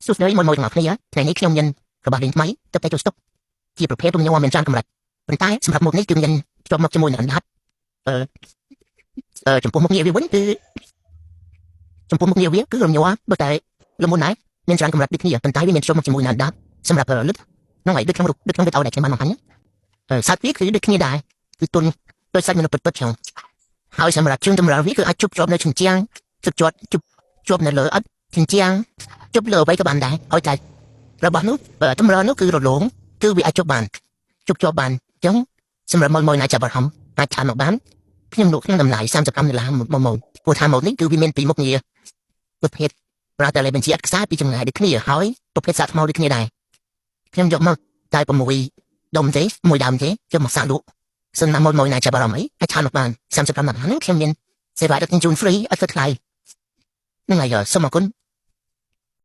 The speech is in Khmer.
សួស្តីមកទាំងអស់គ្នាថ្ងៃនេះខ្ញុំមានរបស់លេងថ្មីទឹកតែចូលស្តុកជាប្រភេទរំញោមមានច្រើនកម្រិតប៉ុន្តែសម្រាប់មុខនេះគឺមានជាប់មកជាមួយនឹងអណ្ដាតចំពោះមុខងារវាវិញគឺចំពោះមុខងារវាគឺរំញោមបើតែលំមុនណាមានច្រើនកម្រិតដូចគ្នាប៉ុន្តែវាមានជាប់មកជាមួយនឹងអណ្ដាតសម្រាប់លឹកហ្នឹងហើយដូចក្នុងវីដេអូដែលខ្ញុំបានបង្ហាញសាច់វាគឺដូចគ្នាដែរគឺទុនដោយសាច់មនុស្សពិតៗចឹងហើយសម្រាប់ជើងតម្រូវវាគឺអាចជប់ជាប់នៅជញ្ជាំងជាប់នៅលើអត់ជញ្ជាំងជប់លើអ្វីក៏បានដែរហើយតែរបស់នោះតម្រូវនោះគឺរលោងគឺវាអាចជប់បានជប់ជាប់បានចឹងសម្រាប់ម៉ូតណាចាប់អារម្មណ៍អាចឆានមកបានខ្ញុំលក់ក្នុងតម្លៃ$30មួយម៉ូតព្រោះថាម៉ូតនេះគឺវាមានពីរមុខងារប្រភេទប្រើតែលេខបញ្ជាអក្សរពីចម្ងាយដូចគ្នាហើយប្រភេទសាកថ្មដូចគ្នាដែរខ្ញុំយកមកតែ6ដុំទេមួយដើមទេយកមកសាកលក់សិនណាម៉ូតមួយណាចាប់អារម្មណ៍អីអាចឆានមកបាន$30ហ្នឹងខ្ញុំមានសេវាដឹកជញ្ជូន free អត់គិតថ្លៃហ្នឹងហើយសូមអរគុណ